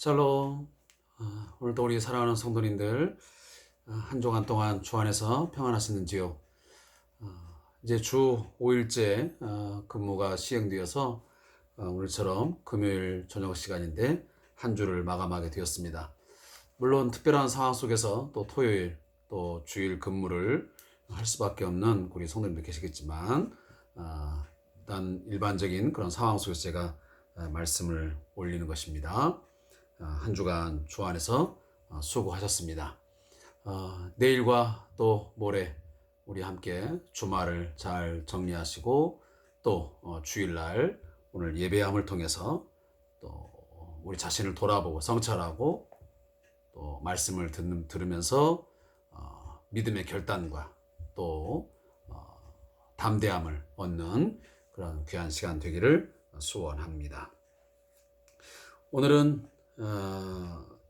샬롬. 오늘도 우리 사랑하는 성도님들 한 주간 동안 주 안에서 평안하셨는지요? 이제 주 5일째 근무가 시행되어서 오늘처럼 금요일 저녁 시간인데 한 주를 마감하게 되었습니다. 물론 특별한 상황 속에서 또 토요일 또 주일 근무를 할 수밖에 없는 우리 성도님들 계시겠지만 일단 일반적인 그런 상황 속에서 제가 말씀을 올리는 것입니다. 한 주간 주 안에서 수고하셨습니다. 내일과 또 모레 우리 함께 주말을 잘 정리하시고 또 주일날 오늘 예배함을 통해서 또 우리 자신을 돌아보고 성찰하고 또 말씀을 들으면서 믿음의 결단과 또 담대함을 얻는 그런 귀한 시간 되기를 소원합니다. 오늘은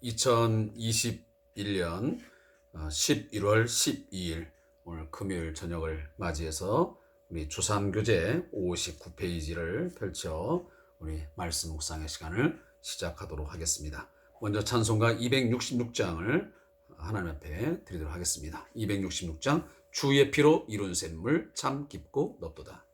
2021년 11월 12일 오늘 금요일 저녁을 맞이해서 우리 주3교재 59페이지를 펼쳐 우리 말씀 묵상의 시간을 시작하도록 하겠습니다. 먼저 찬송가 266장을 하나님 앞에 드리도록 하겠습니다. 266장 주의 피로 이룬 샘물 참 깊고 넓도다.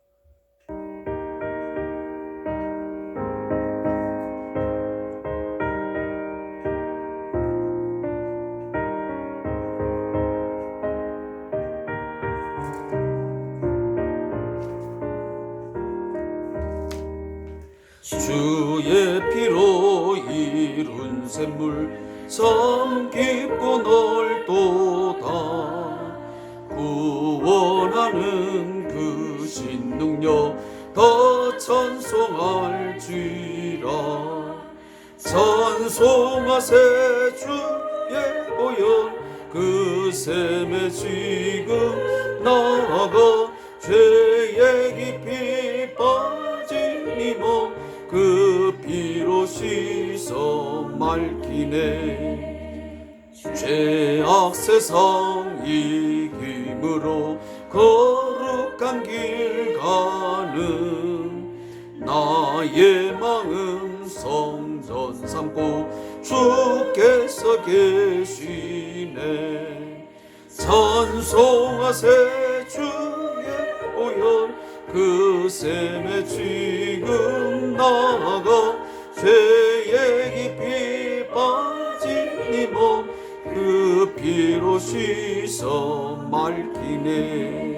주의 피로 이룬 샘물 참 깊고 넓도다. 구원하는 그 신능력 더 찬송할지라. 찬송하세 주의 보혈 그 샘에 지금 나아가 죄의 깊이 빠진 이 몸 그 피로 씻어 맑히네. 죄악 세상 이김으로 거룩한 길 가는 나의 마음 성전 삼고 주께서 계시네. 찬송하세 주의 보혈 그 샘에 지금 나아가 죄의 깊이 빠진 이 몸 그 피로 씻어 맑히네.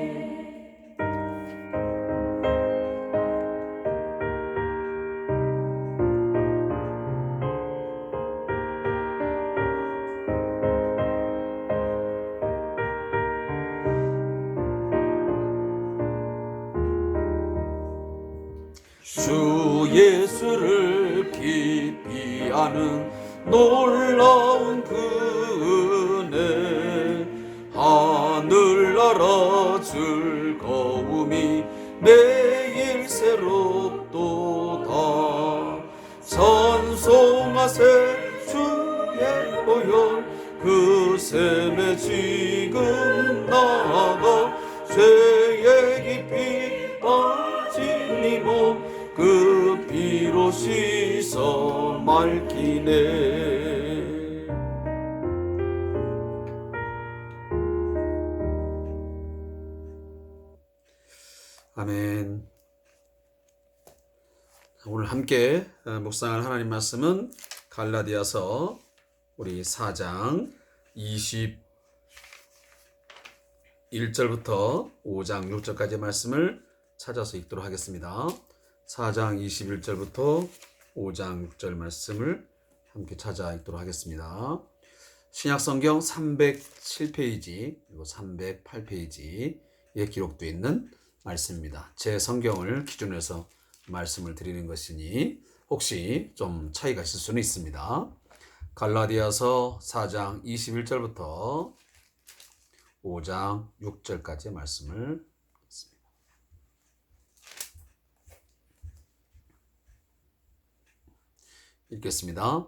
주 예수를 깊이 아는 놀라운 그 은혜 하늘나라 즐거움이 매일 새롭도다. 찬송하세 주의 보혈 그 샘에 지금 나아가 죄의 깊이 빠진 이 몸 그 피로 씻어 맑히네. 아멘. 오늘 함께 묵상할 하나님 말씀은 갈라디아서 우리 4장 21절부터 5장 6절까지 말씀을 찾아서 읽도록 하겠습니다. 4장 21절부터 5장 6절 말씀을 함께 찾아 읽도록 하겠습니다. 신약성경 307페이지 그리고 308페이지에 기록되어 있는 말씀입니다. 제 성경을 기준으로 해서 말씀을 드리는 것이니 혹시 좀 차이가 있을 수는 있습니다. 갈라디아서 4장 21절부터 5장 6절까지의 말씀을 읽겠습니다.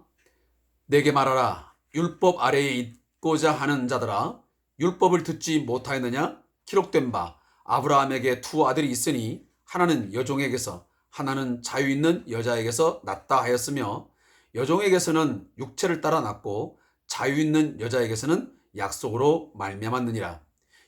내게 말하라. 율법 아래에 있고자 하는 자들아, 율법을 듣지 못하였느냐? 기록된 바 아브라함에게 두 아들이 있으니 하나는 여종에게서 하나는 자유 있는 여자에게서 났다 하였으며 여종에게서는 육체를 따라 낳고 자유 있는 여자에게서는 약속으로 말미암았느니라.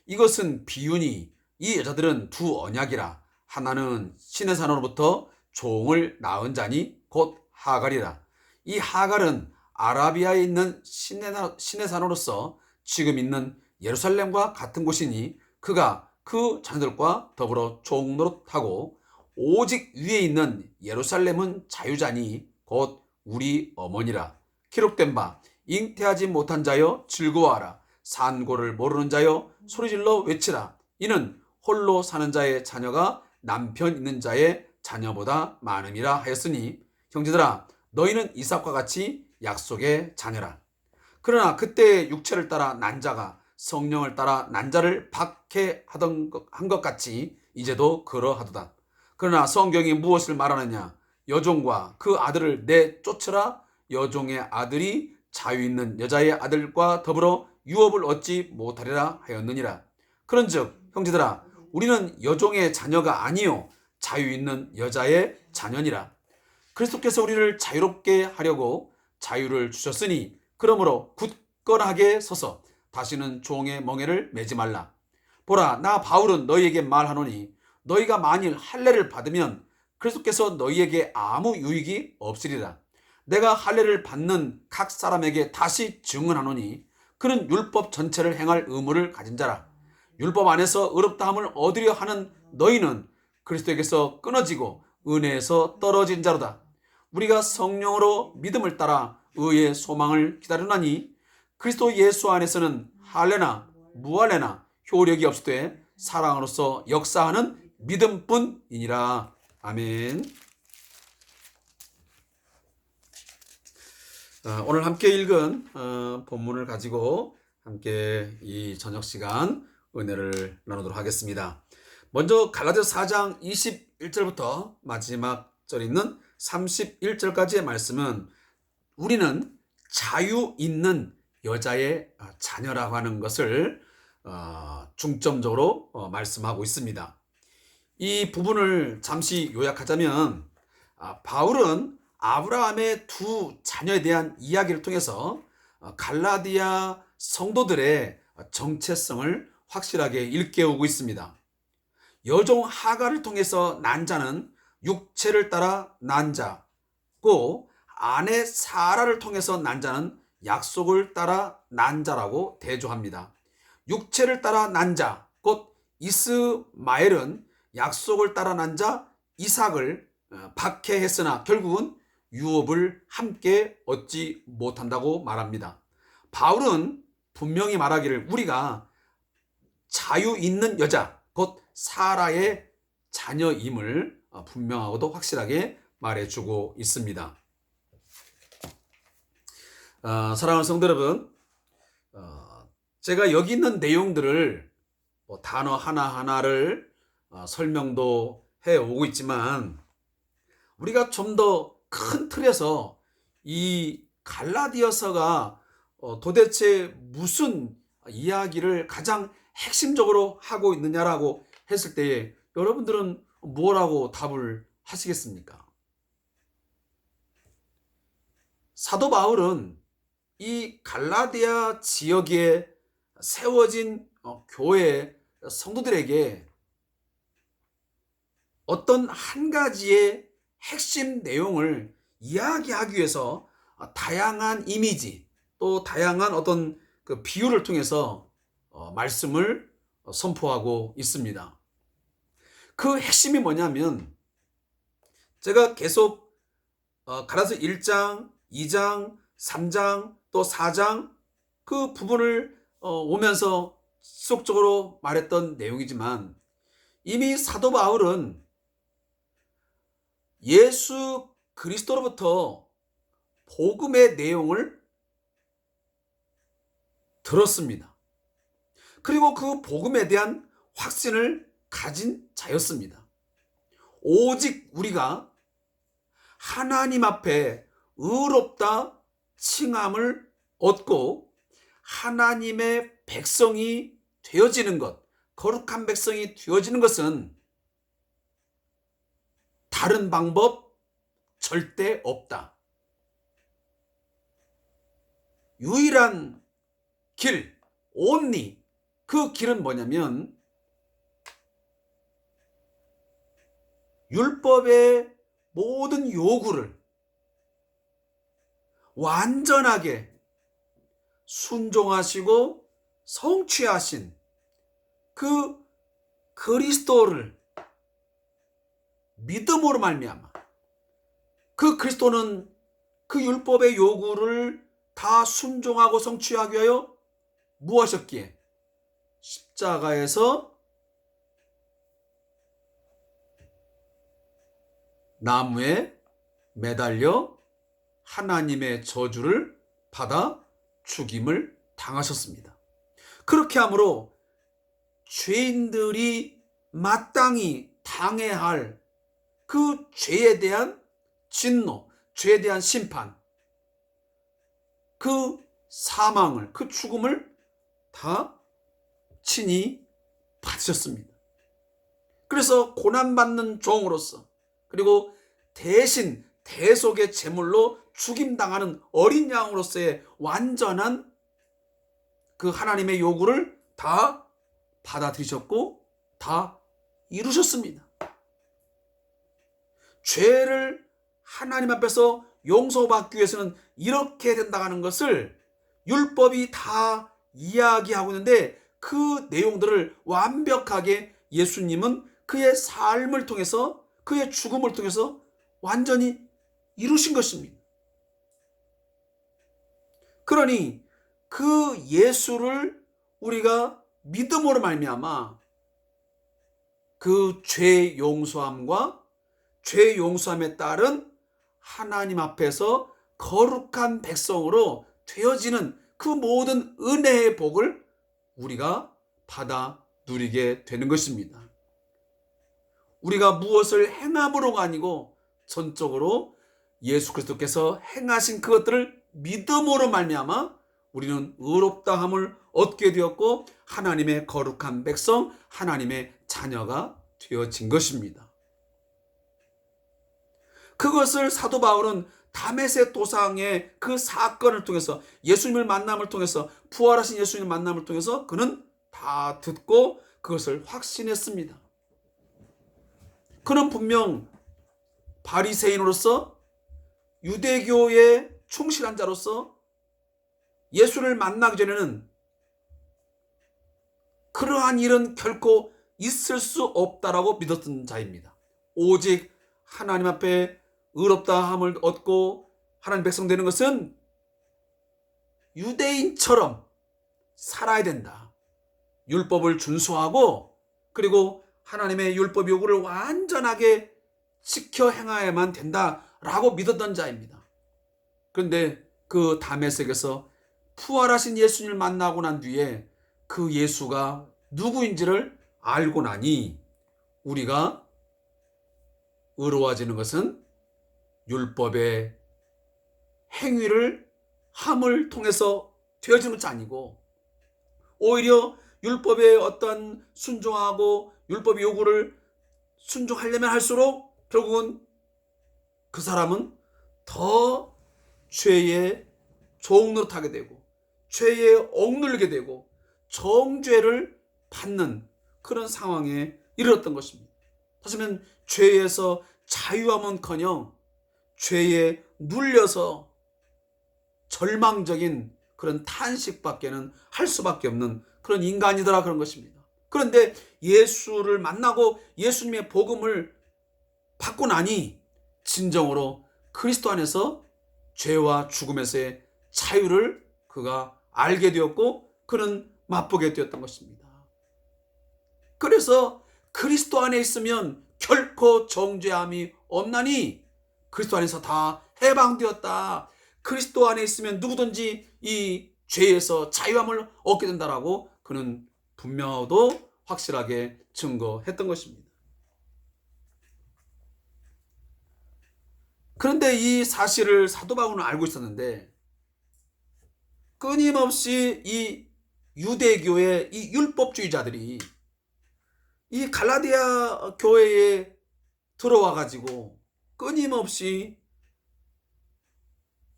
이것은 비유니 이 여자들은 두 언약이라. 하나는 신의 산으로부터 종을 낳은 자니 곧 하갈이라. 이 하갈은 아라비아에 있는 신의 산으로서 지금 있는 예루살렘과 같은 곳이니 그가 그 자녀들과 더불어 종노릇하고 오직 위에 있는 예루살렘은 자유자니 곧 우리 어머니라. 기록된 바 잉태하지 못한 자여 즐거워하라. 산고를 모르는 자여 소리질러 외치라. 이는 홀로 사는 자의 자녀가 남편 있는 자의 자녀보다 많음이라 하였으니 형제들아 너희는 이삭과 같이 약속의 자녀라. 그러나 그때 육체를 따라 난 자가 성령을 따라 난 자를 박해하던 한 것 같이 이제도 그러하도다. 그러나 성경이 무엇을 말하느냐? 여종과 그 아들을 내쫓으라. 여종의 아들이 자유 있는 여자의 아들과 더불어 유업을 얻지 못하리라 하였느니라. 그런즉 형제들아 우리는 여종의 자녀가 아니요 자유 있는 여자의 자녀니라. 그리스도께서 우리를 자유롭게 하려고 자유를 주셨으니 그러므로 굳건하게 서서 다시는 종의 멍에를 매지 말라. 보라 나 바울은 너희에게 말하노니 너희가 만일 할례를 받으면 그리스도께서 너희에게 아무 유익이 없으리라. 내가 할례를 받는 각 사람에게 다시 증언하노니 그는 율법 전체를 행할 의무를 가진 자라. 율법 안에서 의롭다함을 얻으려 하는 너희는 그리스도에게서 끊어지고 은혜에서 떨어진 자로다. 우리가 성령으로 믿음을 따라 의의 소망을 기다리나니 그리스도 예수 안에서는 할례나 무할례나 효력이 없으되 사랑으로서 역사하는 믿음뿐이니라. 아멘. 오늘 함께 읽은 본문을 가지고 함께 이 저녁 시간 은혜를 나누도록 하겠습니다. 먼저 갈라디아서 4장 21절부터 마지막 절 있는 31절까지의 말씀은 우리는 자유 있는 여자의 자녀라고 하는 것을 중점적으로 말씀하고 있습니다. 이 부분을 잠시 요약하자면 바울은 아브라함의 두 자녀에 대한 이야기를 통해서 갈라디아 성도들의 정체성을 확실하게 일깨우고 있습니다. 여종 하갈을 통해서 난 자는 육체를 따라 난 자고 아내 사라를 통해서 난 자는 약속을 따라 난 자라고 대조합니다. 육체를 따라 난 자, 곧 이스마엘은 약속을 따라 난 자 이삭을 박해했으나 결국은 유업을 함께 얻지 못한다고 말합니다. 바울은 분명히 말하기를 우리가 자유 있는 여자, 곧 사라의 자녀임을 분명하고도 확실하게 말해주고 있습니다. 사랑하는 성도 여러분, 제가 여기 있는 내용들을 단어 하나하나를 설명도 해오고 있지만 우리가 좀 더 큰 틀에서 이 갈라디아서가 도대체 무슨 이야기를 가장 핵심적으로 하고 있느냐라고 했을 때에 여러분들은 뭐라고 답을 하시겠습니까? 사도 바울은 이 갈라디아 지역에 세워진 교회 성도들에게 어떤 한 가지의 핵심 내용을 이야기하기 위해서 다양한 이미지 또 다양한 어떤 그 비유를 통해서 말씀을 선포하고 있습니다. 그 핵심이 뭐냐면 제가 계속 갈라디아서 1장, 2장, 3장 또 4장 그 부분을 오면서 지속적으로 말했던 내용이지만 이미 사도 바울은 예수 그리스도로부터 복음의 내용을 들었습니다. 그리고 그 복음에 대한 확신을 가진 자였습니다. 오직 우리가 하나님 앞에 의롭다 칭함을 얻고 하나님의 백성이 되어지는 것, 거룩한 백성이 되어지는 것은 다른 방법 절대 없다. 유일한 길, only, 그 길은 뭐냐면 율법의 모든 요구를 완전하게 순종하시고 성취하신 그 그리스도를 믿음으로 말미암아, 그 그리스도는 그 율법의 요구를 다 순종하고 성취하기 위하여 무엇이었기에? 십자가에서 나무에 매달려 하나님의 저주를 받아 죽임을 당하셨습니다. 그렇게 함으로 죄인들이 마땅히 당해야 할 그 죄에 대한 진노, 죄에 대한 심판, 그 사망을, 그 죽음을 다 친히 받으셨습니다. 그래서 고난받는 종으로서, 그리고 대신 대속의 제물로 죽임당하는 어린 양으로서의 완전한 그 하나님의 요구를 다 받아들이셨고 다 이루셨습니다. 죄를 하나님 앞에서 용서받기 위해서는 이렇게 된다는 것을 율법이 다 이야기하고 있는데, 그 내용들을 완벽하게 예수님은 그의 삶을 통해서, 그의 죽음을 통해서 완전히 이루신 것입니다. 그러니 그 예수를 우리가 믿음으로 말미암아 그 죄 용서함과 죄 용서함에 따른 하나님 앞에서 거룩한 백성으로 되어지는 그 모든 은혜의 복을 우리가 받아 누리게 되는 것입니다. 우리가 무엇을 행함으로가 아니고 전적으로 예수 그리스도께서 행하신 그것들을 믿음으로 말미암아 우리는 의롭다함을 얻게 되었고 하나님의 거룩한 백성, 하나님의 자녀가 되어진 것입니다. 그것을 사도 바울은 다메섹 도상의 그 사건을 통해서, 예수님을 만남을 통해서, 부활하신 예수님을 만남을 통해서 그는 다 듣고 그것을 확신했습니다. 그는 분명 바리새인으로서, 유대교의 충실한 자로서 예수를 만나기 전에는 그러한 일은 결코 있을 수 없다라고 믿었던 자입니다. 오직 하나님 앞에 의롭다함을 얻고 하나님 백성 되는 것은 유대인처럼 살아야 된다. 율법을 준수하고 그리고 하나님의 율법 요구를 완전하게 지켜 행하야만 된다라고 믿었던 자입니다. 그런데 그 다메섹에서 부활하신 예수님을 만나고 난 뒤에 그 예수가 누구인지를 알고 나니 우리가 의로워지는 것은 율법의 행위를 함을 통해서 되어지는 것이 아니고, 오히려 율법의 어떤 순종하고 율법의 요구를 순종하려면 할수록 결국은 그 사람은 더 죄의 종노릇하게 되고 죄에 억눌리게 되고 정죄를 받는 그런 상황에 이르렀던 것입니다. 다시 말하면 죄에서 자유함은커녕 죄에 눌려서 절망적인 그런 탄식밖에는 할 수밖에 없는 그런 인간이더라, 그런 것입니다. 그런데 예수를 만나고 예수님의 복음을 받고 나니 진정으로 그리스도 안에서 죄와 죽음에서의 자유를 그가 알게 되었고 그는 맛보게 되었던 것입니다. 그래서 그리스도 안에 있으면 결코 정죄함이 없나니 그리스도 안에서 다 해방되었다. 그리스도 안에 있으면 누구든지 이 죄에서 자유함을 얻게 된다라고 그는 분명하고 확실하게 증거했던 것입니다. 그런데 이 사실을 사도 바울은 알고 있었는데 끊임없이 이 유대교의 이 율법주의자들이 이 갈라디아 교회에 들어와 가지고 끊임없이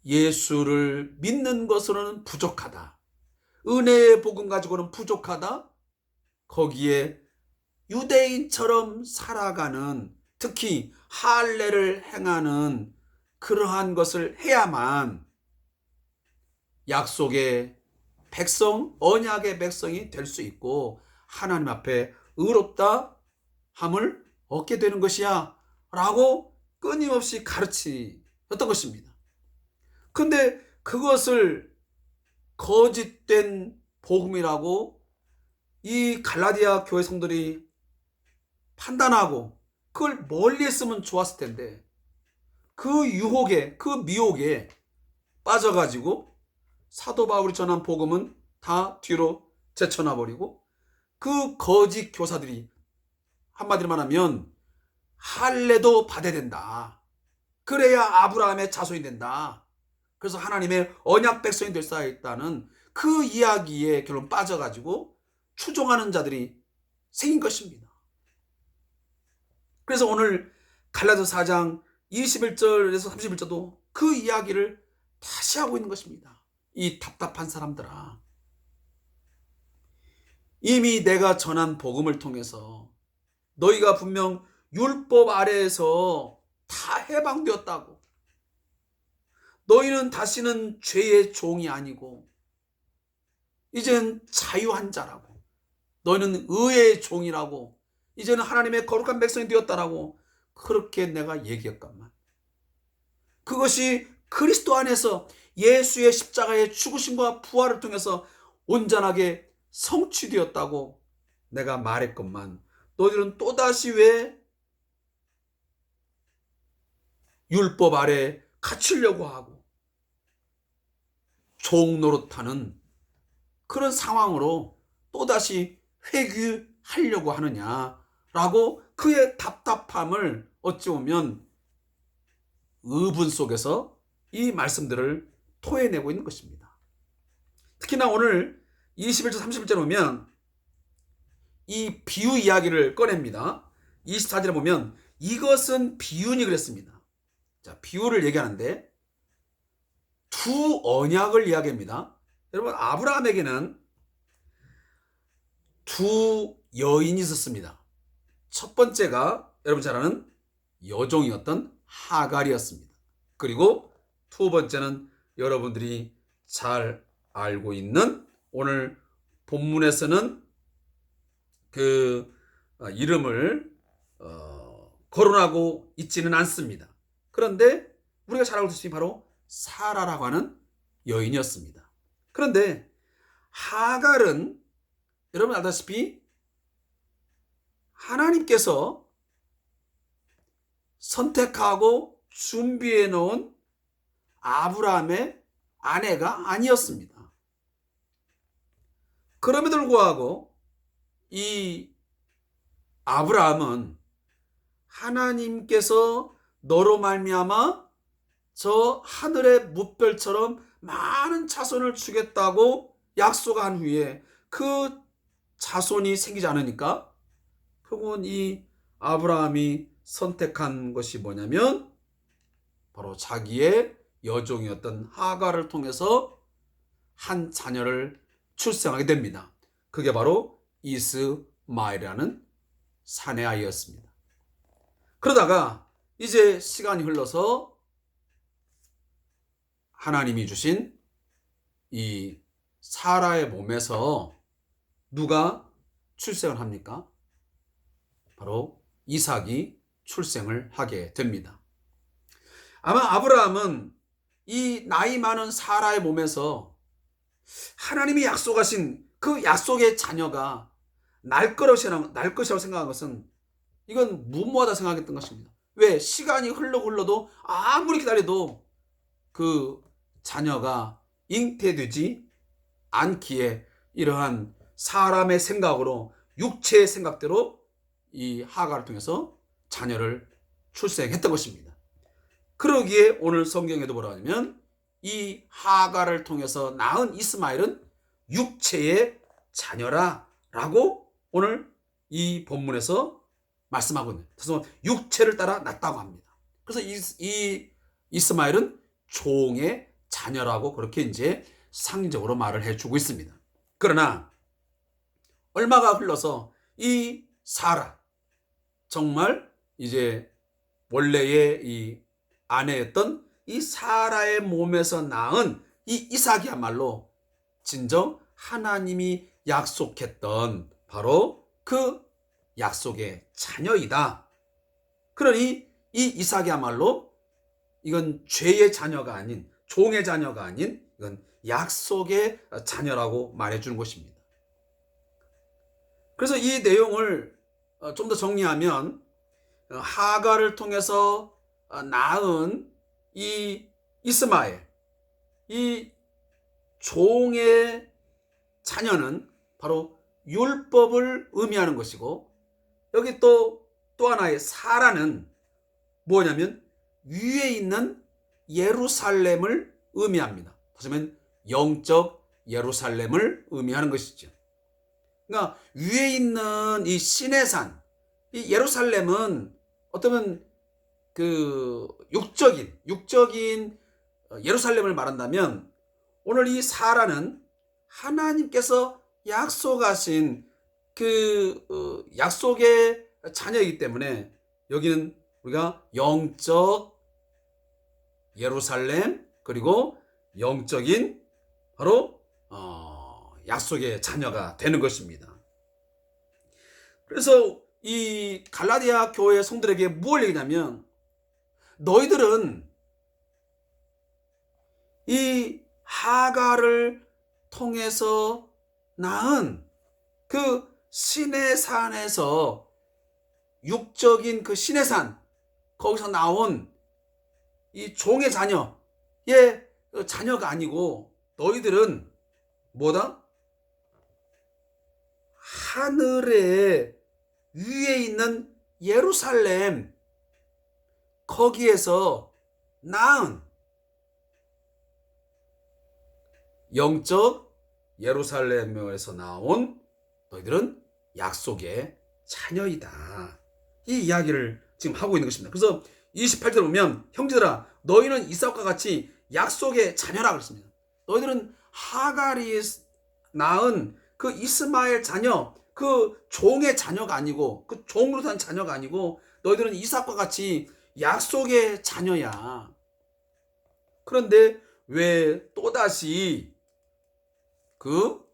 예수를 믿는 것으로는 부족하다. 은혜의 복음 가지고는 부족하다. 거기에 유대인처럼 살아가는, 특히 할례를 행하는 그러한 것을 해야만 약속의 백성, 언약의 백성이 될 수 있고 하나님 앞에 의롭다 함을 얻게 되는 것이야 라고 끊임없이 가르치었던 것입니다. 근데 그것을 거짓된 복음이라고 이 갈라디아 교회 성도들이 판단하고 그걸 멀리 했으면 좋았을 텐데, 그 유혹에, 그 미혹에 빠져가지고 사도 바울이 전한 복음은 다 뒤로 제쳐놔버리고 그 거짓 교사들이 한마디로 말하면 할례도 받아야 된다. 그래야 아브라함의 자손이 된다. 그래서 하나님의 언약 백성이 될 수 있다는 그 이야기에 결론 빠져가지고 추종하는 자들이 생긴 것입니다. 그래서 오늘 갈라디아서 4장 21절에서 31절도 그 이야기를 다시 하고 있는 것입니다. 이 답답한 사람들아, 이미 내가 전한 복음을 통해서 너희가 분명 율법 아래에서 다 해방되었다고, 너희는 다시는 죄의 종이 아니고 이제는 자유한 자라고, 너희는 의의 종이라고, 이제는 하나님의 거룩한 백성이 되었다라고 그렇게 내가 얘기했건만, 그것이 그리스도 안에서 예수의 십자가의 죽으심과 부활을 통해서 온전하게 성취되었다고 내가 말했건만, 너희들은 또다시 왜 율법 아래 갇히려고 하고 종 노릇하는 그런 상황으로 또다시 회귀하려고 하느냐라고 그의 답답함을 어찌 보면 의분 속에서 이 말씀들을 토해내고 있는 것입니다. 특히나 오늘 21절 31절에 보면 이 비유 이야기를 꺼냅니다. 24절에 보면 이것은 비유니 그랬습니다. 자, 비유를 얘기하는데 두 언약을 이야기합니다. 여러분, 아브라함에게는 두 여인이 있었습니다. 첫 번째가 여러분 잘 아는 여종이었던 하갈이었습니다. 그리고 두 번째는 여러분들이 잘 알고 있는 오늘 본문에서는 그 이름을 거론하고 있지는 않습니다. 그런데 우리가 잘 알고 있으니 바로 사라라고 하는 여인이었습니다. 그런데 하갈은 여러분 알다시피 하나님께서 선택하고 준비해 놓은 아브라함의 아내가 아니었습니다. 그럼에도 불구하고 이 아브라함은 하나님께서 너로 말미암아 저 하늘의 뭇별처럼 많은 자손을 주겠다고 약속한 후에 그 자손이 생기지 않으니까 결국은 이 아브라함이 선택한 것이 뭐냐면 바로 자기의 여종이었던 하갈을 통해서 한 자녀를 출생하게 됩니다. 그게 바로 이스마엘이라는 사내 아이였습니다. 그러다가 이제 시간이 흘러서 하나님이 주신 이 사라의 몸에서 누가 출생을 합니까? 바로 이삭이 출생을 하게 됩니다. 아마 아브라함은 이 나이 많은 사라의 몸에서 하나님이 약속하신 그 약속의 자녀가 날 것이라고 생각한 것은 이건 무모하다 생각했던 것입니다. 왜? 시간이 흘러도 아무리 기다려도 그 자녀가 잉태되지 않기에 이러한 사람의 생각으로, 육체의 생각대로 이 하갈을 통해서 자녀를 출생했던 것입니다. 그러기에 오늘 성경에도 뭐라 하냐면 이 하갈을 통해서 낳은 이스마엘은 육체의 자녀라 라고 오늘 이 본문에서 말씀하고 있는, 그래서 육체를 따라 낳았다고 합니다. 그래서 이 이스마엘은 종의 자녀라고 그렇게 이제 상징적으로 말을 해주고 있습니다. 그러나 얼마가 흘러서 이 사라, 정말 이제 원래의 이 아내였던 이 사라의 몸에서 낳은 이 이삭이야말로 진정 하나님이 약속했던 바로 그 약속의 자녀이다. 그러니 이 이삭이야말로 이건 죄의 자녀가 아닌, 종의 자녀가 아닌, 이건 약속의 자녀라고 말해주는 것입니다. 그래서 이 내용을 좀 더 정리하면 하갈을 통해서 낳은 이 이스마엘, 이 종의 자녀는 바로 율법을 의미하는 것이고, 여기 또 하나의 사라는 뭐냐면 위에 있는 예루살렘을 의미합니다. 다시 말하면 영적 예루살렘을 의미하는 것이죠. 그러니까 위에 있는 이 시내산, 이 예루살렘은 어쩌면 그 육적인 예루살렘을 말한다면, 오늘 이 사라는 하나님께서 약속하신 그 약속의 자녀이기 때문에 여기는 우리가 영적 예루살렘, 그리고 영적인 바로 약속의 자녀가 되는 것입니다. 그래서 이 갈라디아 교회 성들에게 무엇을 얘기냐면, 너희들은 이 하갈을 통해서 낳은 그 시내산에서, 육적인 그 시내산, 거기서 나온 이 종의 자녀의 자녀가 아니고, 너희들은 뭐다? 하늘의 위에 있는 예루살렘, 거기에서 낳은 영적 예루살렘에서 나온 너희들은 약속의 자녀이다. 이 이야기를 지금 하고 있는 것입니다. 그래서 28절 보면, 형제들아 너희는 이삭과 같이 약속의 자녀라 그랬습니다. 너희들은 하갈이 낳은 그 이스마엘 자녀, 그 종의 자녀가 아니고, 그 종으로 산 자녀가 아니고, 너희들은 이삭과 같이 약속의 자녀야. 그런데 왜 또다시 그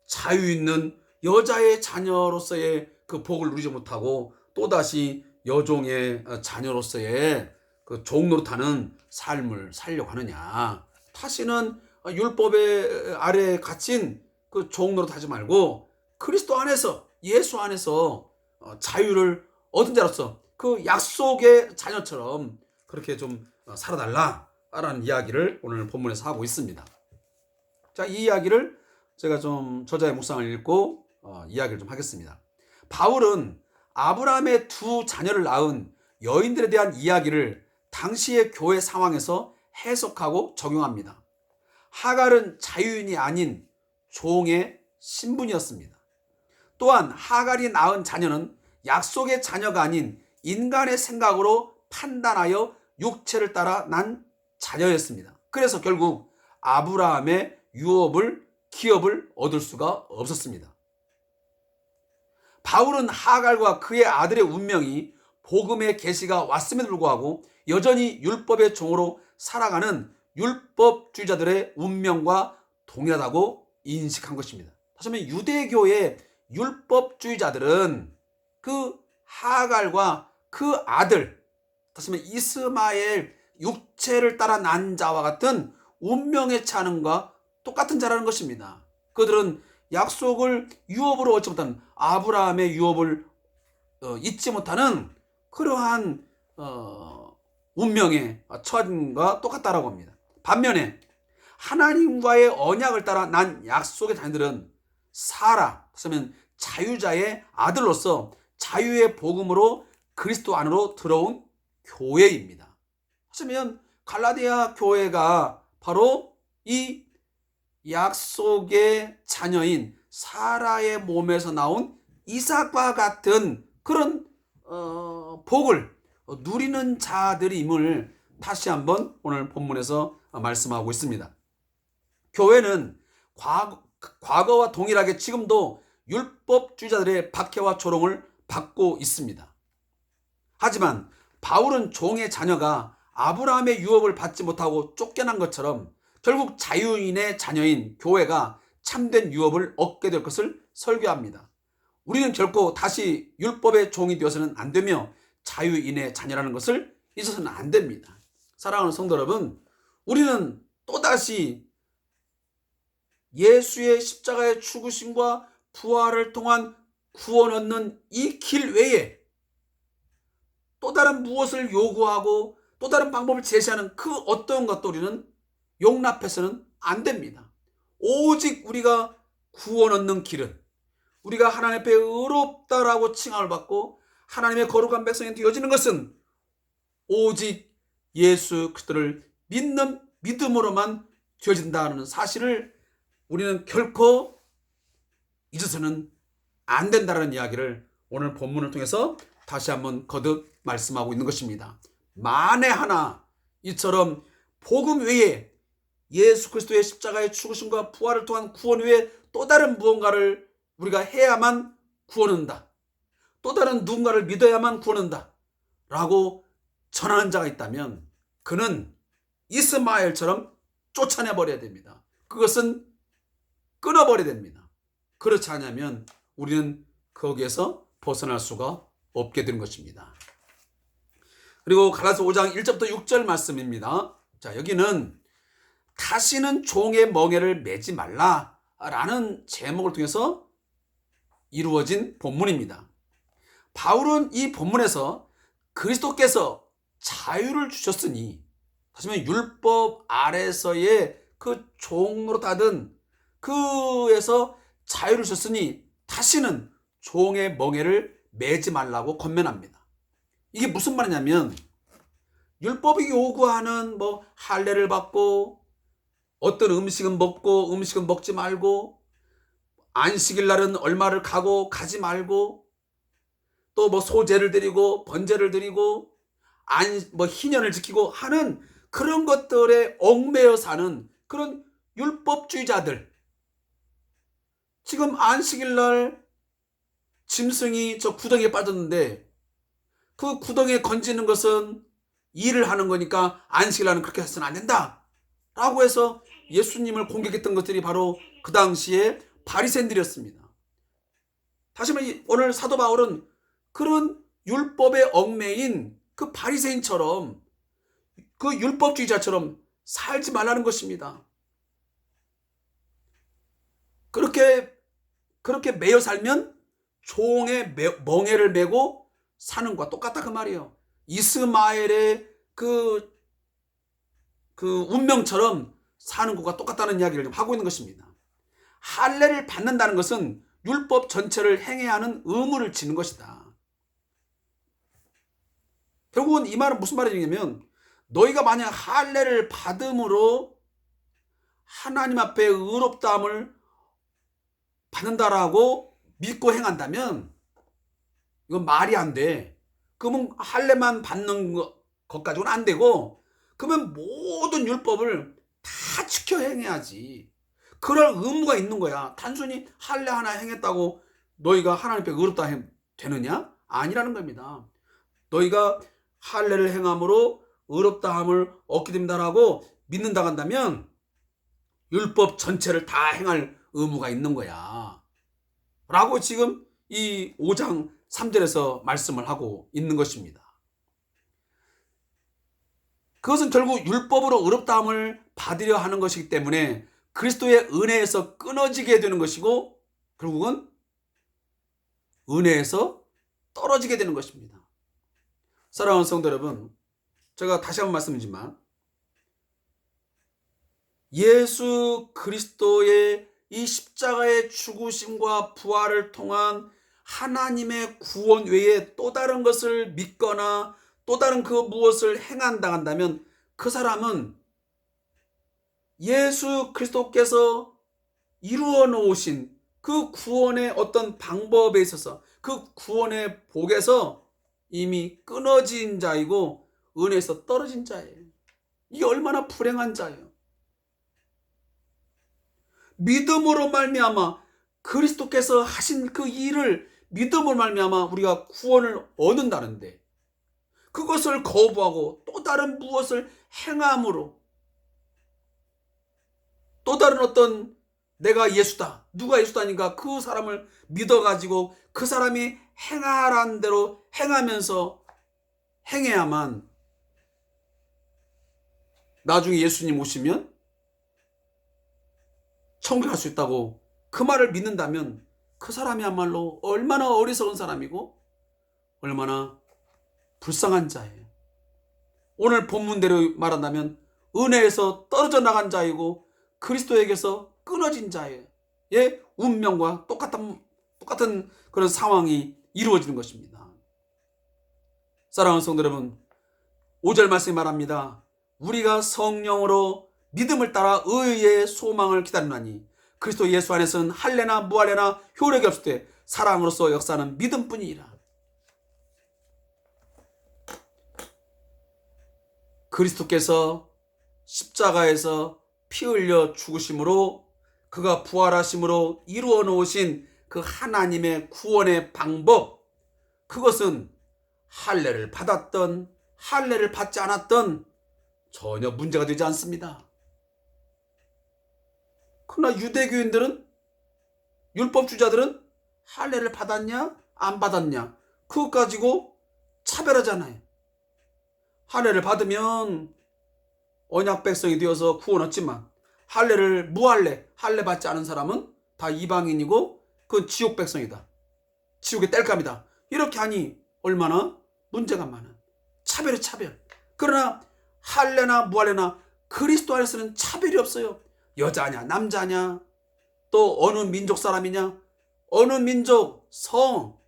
자유 있는 여자의 자녀로서의 그 복을 누리지 못하고 또다시 여종의 자녀로서의 그 종노릇하는 삶을 살려고 하느냐? 다시는 율법의 아래에 갇힌 그 종노릇 하지 말고 그리스도 안에서, 예수 안에서 자유를 얻은 자로서 그 약속의 자녀처럼 그렇게 좀 살아달라라는 이야기를 오늘 본문에서 하고 있습니다. 자, 이 이야기를 제가 좀 저자의 묵상을 읽고 이야기를 좀 하겠습니다. 바울은 아브라함의 두 자녀를 낳은 여인들에 대한 이야기를 당시의 교회 상황에서 해석하고 적용합니다. 하갈은 자유인이 아닌 종의 신분이었습니다. 또한 하갈이 낳은 자녀는 약속의 자녀가 아닌 인간의 생각으로 판단하여 육체를 따라 난 자녀였습니다. 그래서 결국 아브라함의 기업을 얻을 수가 없었습니다. 바울은 하갈과 그의 아들의 운명이 복음의 계시가 왔음에도 불구하고 여전히 율법의 종으로 살아가는 율법주의자들의 운명과 동일하다고 인식한 것입니다. 다시 말하면 유대교의 율법주의자들은 그 하갈과 그 아들, 다시 말하면 이스마엘 육체를 따라 난 자와 같은 운명의 차는과 똑같은 자라는 것입니다. 그들은 약속을 유업으로 얻지 못하는, 아브라함의 유업을 잊지 못하는 그러한 운명의 처함과 똑같다라고 합니다. 반면에 하나님과의 언약을 따라 난 약속의 자녀들은 사라, 그러면 자유자의 아들로서 자유의 복음으로 그리스도 안으로 들어온 교회입니다. 하시면 갈라디아 교회가 바로 이 약속의 자녀인 사라의 몸에서 나온 이삭과 같은 그런 복을 누리는 자들임을 다시 한번 오늘 본문에서 말씀하고 있습니다. 교회는 과거와 동일하게 지금도 율법주의자들의 박해와 조롱을 받고 있습니다. 하지만 바울은 종의 자녀가 아브라함의 유업을 받지 못하고 쫓겨난 것처럼 결국 자유인의 자녀인 교회가 참된 유업을 얻게 될 것을 설교합니다. 우리는 결코 다시 율법의 종이 되어서는 안 되며 자유인의 자녀라는 것을 잊어서는 안 됩니다. 사랑하는 성도 여러분, 우리는 또다시 예수의 십자가의 죽으심과 부활을 통한 구원 얻는 이 길 외에 또 다른 무엇을 요구하고 또 다른 방법을 제시하는 그 어떤 것도 우리는 용납해서는 안 됩니다. 오직 우리가 구원 얻는 길은 우리가 하나님 앞에 의롭다라고 칭함을 받고 하나님의 거룩한 백성이 되어지는 것은 오직 예수 그리스도를 믿는 믿음으로만 되어진다는 사실을 우리는 결코 잊어서는 안 된다는 이야기를 오늘 본문을 통해서 다시 한번 거듭 말씀하고 있는 것입니다. 만에 하나 이처럼 복음 외에 예수 그리스도의 십자가의 죽으심과 부활을 통한 구원 외에 또 다른 무언가를 우리가 해야만 구원한다, 또 다른 누군가를 믿어야만 구원한다 라고 전하는 자가 있다면 그는 이스마엘처럼 쫓아내버려야 됩니다. 그것은 끊어버려야 됩니다. 그렇지 않으면 우리는 거기에서 벗어날 수가 없게 되는 것입니다. 그리고 갈라디아서 5장 1절부터 6절 말씀입니다. 자, 여기는 다시는 종의 멍에를 매지 말라라는 제목을 통해서 이루어진 본문입니다. 바울은 이 본문에서 그리스도께서 자유를 주셨으니, 다시 말하면 율법 아래서의 그 종으로 다든 그에서 자유를 주셨으니 다시는 종의 멍에를 매지 말라고 권면합니다. 이게 무슨 말이냐면 율법이 요구하는 할례를 받고 어떤 음식은 먹고 음식은 먹지 말고 안식일 날은 얼마를 가고 가지 말고 또 소제를 드리고 번제를 드리고 희년을 지키고 하는 그런 것들에 얽매여 사는 그런 율법주의자들, 지금 안식일 날 짐승이 저 구덩이에 빠졌는데 그 구덩이에 건지는 것은 일을 하는 거니까 안식일 날은 그렇게 해서는 안 된다 라고 해서 예수님을 공격했던 것들이 바로 그 당시에 바리새인들이었습니다. 다시 말해 오늘 사도 바울은 그런 율법에 얽매인 그 바리새인처럼 그 율법주의자처럼 살지 말라는 것입니다. 그렇게 매여 살면 종의 멍에를 메고 사는 것과 똑같다 그 말이에요. 이스마엘의 그 운명처럼 사는 것과 똑같다는 이야기를 하고 있는 것입니다. 할례를 받는다는 것은 율법 전체를 행해야 하는 의무를 지는 것이다. 결국은 이 말은 무슨 말이냐면 너희가 만약 할례를 받음으로 하나님 앞에 의롭다함을 받는다라고 믿고 행한다면 이건 말이 안 돼. 그러면 할례만 받는 것 가지고는 안 되고 그러면 모든 율법을 다 지켜 행해야지. 그럴 의무가 있는 거야. 단순히 할례 하나 행했다고 너희가 하나님 앞에 의롭다 되느냐? 아니라는 겁니다. 너희가 할례를 행함으로 의롭다함을 얻게 됩니다라고 믿는다 한다면 율법 전체를 다 행할 의무가 있는 거야 라고 지금 이 5장 3절에서 말씀을 하고 있는 것입니다. 그것은 결국 율법으로 의롭다함을 받으려 하는 것이기 때문에 그리스도의 은혜에서 끊어지게 되는 것이고 결국은 은혜에서 떨어지게 되는 것입니다. 사랑하는 성도 여러분, 제가 다시 한번 말씀드리지만 예수 그리스도의 이 십자가의 죽으심과 부활을 통한 하나님의 구원 외에 또 다른 것을 믿거나 또 다른 그 무엇을 행한다 한다면 그 사람은 예수 그리스도께서 이루어 놓으신 그 구원의 어떤 방법에 있어서 그 구원의 복에서 이미 끊어진 자이고 은혜에서 떨어진 자예요. 이게 얼마나 불행한 자예요. 믿음으로 말미암아 그리스도께서 하신 그 일을 믿음으로 말미암아 우리가 구원을 얻는다는데, 그것을 거부하고 또 다른 무엇을 행함으로, 또 다른 어떤 내가 예수다, 누가 예수다니까 그 사람을 믿어가지고 그 사람이 행하라는 대로 행하면서 행해야만 나중에 예수님 오시면 천국에 갈 수 있다고 그 말을 믿는다면 그 사람이야말로 얼마나 어리석은 사람이고 얼마나 불쌍한 자예요. 오늘 본문대로 말한다면 은혜에서 떨어져 나간 자이고 그리스도에게서 끊어진 자예요. 예, 운명과 똑같은 그런 상황이 이루어지는 것입니다. 사랑하는 성도 여러분, 5절 말씀이 말합니다. 우리가 성령으로 믿음을 따라 의의 소망을 기다리나니 그리스도 예수 안에서는 할례나 무할례나 효력이 없을 때 사랑으로서 역사하는 믿음뿐이니라. 그리스도께서 십자가에서 피 흘려 죽으심으로, 그가 부활하심으로 이루어 놓으신 그 하나님의 구원의 방법, 그것은 할례를 받았던 할례를 받지 않았던 전혀 문제가 되지 않습니다. 그러나 유대교인들은, 율법주의자들은 할례를 받았냐 안 받았냐 그것 가지고 차별하잖아요. 할례를 받으면 언약 백성이 되어서 구원 얻지만 할례를 무할례, 할례 받지 않은 사람은 다 이방인이고 그건 지옥 백성이다, 지옥의 땔감이다, 이렇게 하니 얼마나 문제가 많아. 차별이 차별. 그러나 할례나 무할례나 그리스도 안에서는 차별이 없어요. 여자냐 남자냐, 또 어느 민족 사람이냐, 어느 민족, 성,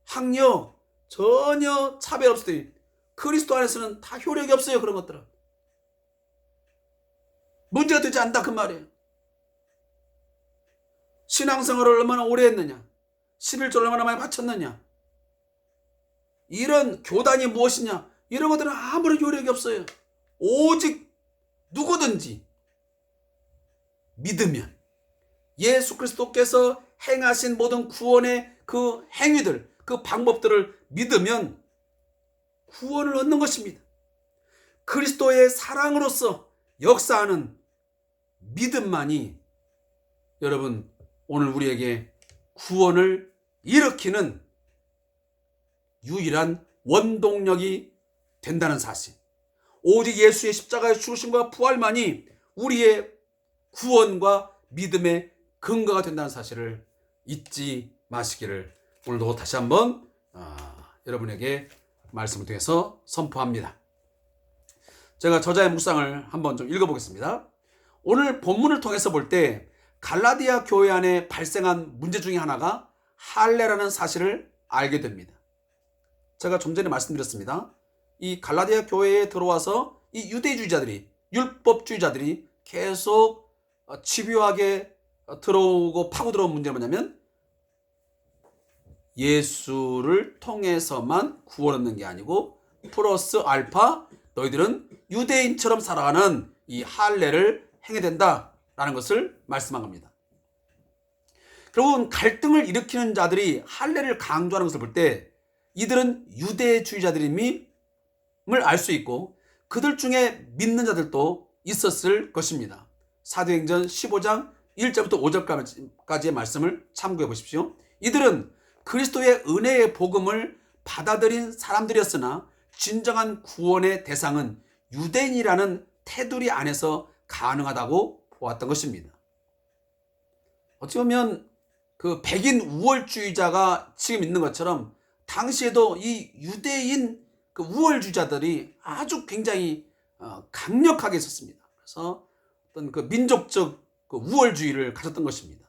학력 전혀 차별 없을 때 그리스도 안에서는 다 효력이 없어요. 그런 것들은 문제가 되지 않다 그 말이에요. 신앙생활을 얼마나 오래 했느냐, 11조를 얼마나 많이 바쳤느냐, 이런 교단이 무엇이냐, 이런 것들은 아무런 효력이 없어요. 오직 누구든지 믿으면, 예수 그리스도께서 행하신 모든 구원의 그 행위들, 그 방법들을 믿으면 구원을 얻는 것입니다. 그리스도의 사랑으로서 역사하는 믿음만이 여러분 오늘 우리에게 구원을 일으키는 유일한 원동력이 된다는 사실, 오직 예수의 십자가의 죽으심과 부활만이 우리의 구원과 믿음의 근거가 된다는 사실을 잊지 마시기를 오늘도 다시 한번 여러분에게 말씀을 통해서 선포합니다. 제가 저자의 묵상을 한번 좀 읽어보겠습니다. 오늘 본문을 통해서 볼 때 갈라디아 교회 안에 발생한 문제 중에 하나가 할례라는 사실을 알게 됩니다. 제가 좀 전에 말씀드렸습니다. 이 갈라디아 교회에 들어와서 이 유대주의자들이, 율법주의자들이 계속 집요하게 들어오고 파고들어온 문제는 뭐냐면 예수를 통해서만 구원 얻는 게 아니고 플러스 알파 너희들은 유대인처럼 살아가는 이 할례를 행해야 된다라는 것을 말씀한 겁니다. 결국은 갈등을 일으키는 자들이 할례를 강조하는 것을 볼 때 이들은 유대주의자들임을 알 수 있고 그들 중에 믿는 자들도 있었을 것입니다. 사도행전 15장 1절부터 5절까지의 말씀을 참고해 보십시오. 이들은 그리스도의 은혜의 복음을 받아들인 사람들이었으나 진정한 구원의 대상은 유대인이라는 테두리 안에서 가능하다고 보았던 것입니다. 어찌 보면 그 백인 우월주의자가 지금 있는 것처럼 당시에도 이 유대인 그 우월주의자들이 아주 굉장히 강력하게 있었습니다. 그래서 어떤 그 민족적 그 우월주의를 가졌던 것입니다.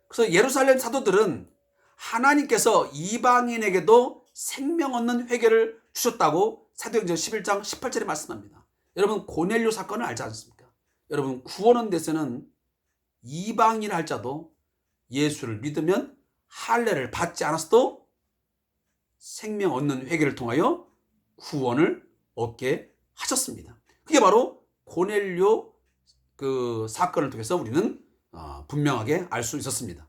그래서 예루살렘 사도들은 하나님께서 이방인에게도 생명 얻는 회개를 주셨다고 사도행전 11장 18절에 말씀합니다. 여러분 고넬료 사건을 알지 않습니까? 여러분 구원 얻는 데서는 이방인이라 할지라도 예수를 믿으면 할례를 받지 않았어도 생명 얻는 회개를 통하여 구원을 얻게 하셨습니다. 그게 바로 고넬료 그 사건을 통해서 우리는 분명하게 알 수 있었습니다.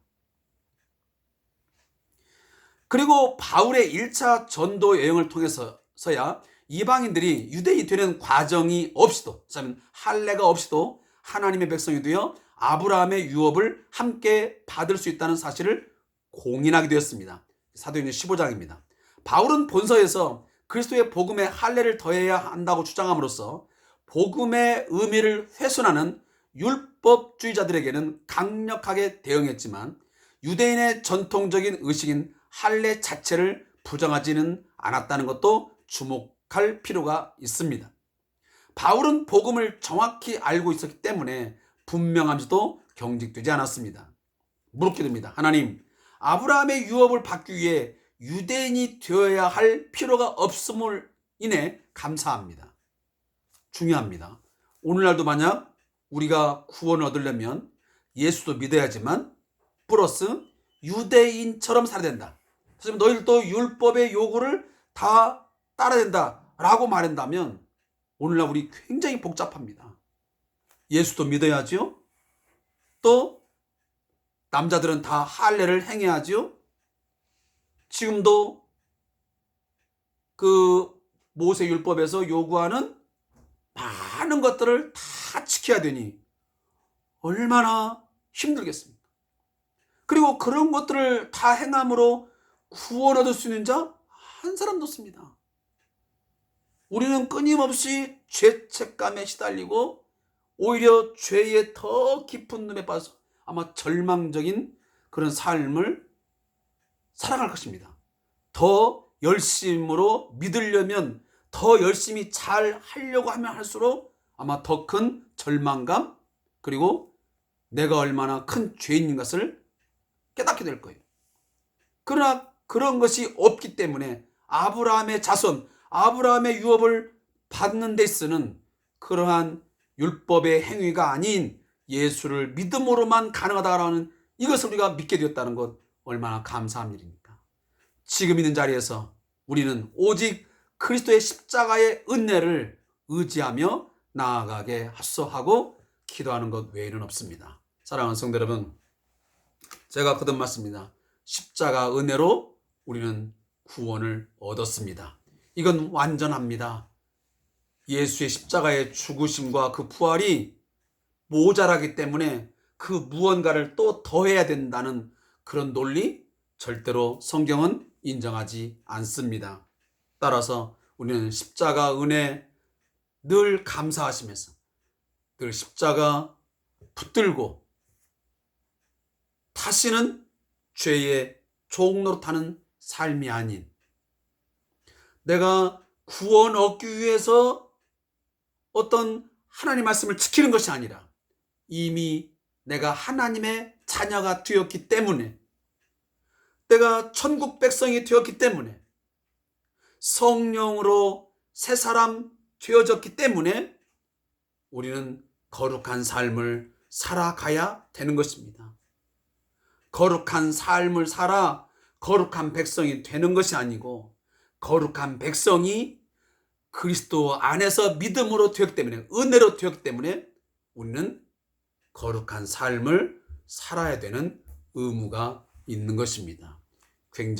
그리고 바울의 1차 전도 여행을 통해서야 이방인들이 유대인이 되는 과정이 없이도, 할례가 없이도 하나님의 백성이 되어 아브라함의 유업을 함께 받을 수 있다는 사실을 공인하게 되었습니다. 사도행전 15장입니다. 바울은 본서에서 그리스도의 복음에 할례를 더해야 한다고 주장함으로써 복음의 의미를 훼손하는 율법주의자들에게는 강력하게 대응했지만 유대인의 전통적인 의식인 할례 자체를 부정하지는 않았다는 것도 주목할 필요가 있습니다. 바울은 복음을 정확히 알고 있었기 때문에 분명함에도 경직되지 않았습니다. 묻게 됩니다. 하나님, 아브라함의 유업을 받기 위해 유대인이 되어야 할 필요가 없음을 인해 감사합니다. 중요합니다. 오늘날도 만약 우리가 구원을 얻으려면 예수도 믿어야지만 플러스 유대인처럼 살아야 된다. 하지만 너희들도 율법의 요구를 다 따라야 된다라고 말한다면 오늘날 우리 굉장히 복잡합니다. 예수도 믿어야지요. 또 남자들은 다 할례를 행해야지요. 지금도 그 모세 율법에서 요구하는 많은 것들을 다 지켜야 되니 얼마나 힘들겠습니까? 그리고 그런 것들을 다 행함으로 구원 얻을 수 있는 자 한 사람도 없습니다. 우리는 끊임없이 죄책감에 시달리고 오히려 죄의 더 깊은 늪에 빠져서 아마 절망적인 그런 삶을 살아갈 것입니다. 더 열심으로 믿으려면 더 열심히 잘 하려고 하면 할수록 아마 더 큰 절망감 그리고 내가 얼마나 큰 죄인인 것을 깨닫게 될 거예요. 그러나 그런 것이 없기 때문에 아브라함의 자손, 아브라함의 유업을 받는 데 쓰는 그러한 율법의 행위가 아닌 예수를 믿음으로만 가능하다라는 이것을 우리가 믿게 되었다는 것 얼마나 감사한 일입니까? 지금 있는 자리에서 우리는 오직 그리스도의 십자가의 은혜를 의지하며 나아가게 합소하고 기도하는 것 외에는 없습니다. 사랑하는 성도 여러분, 제가 거듭 말씀입니다. 십자가 은혜로 우리는 구원을 얻었습니다. 이건 완전합니다. 예수의 십자가의 죽으심과 그 부활이 모자라기 때문에 그 무언가를 또 더해야 된다는 그런 논리 절대로 성경은 인정하지 않습니다. 따라서 우리는 십자가 은혜 늘 감사하시면서 늘 십자가 붙들고 다시는 죄의 종노릇하는 삶이 아닌 내가 구원 얻기 위해서 어떤 하나님 말씀을 지키는 것이 아니라 이미 내가 하나님의 자녀가 되었기 때문에 내가 천국 백성이 되었기 때문에 성령으로 새 사람 되어졌기 때문에 우리는 거룩한 삶을 살아가야 되는 것입니다. 거룩한 삶을 살아 거룩한 백성이 되는 것이 아니고 거룩한 백성이 그리스도 안에서 믿음으로 되었기 때문에 은혜로 되었기 때문에 우리는 거룩한 삶을 살아야 되는 의무가 있는 것입니다. 굉장히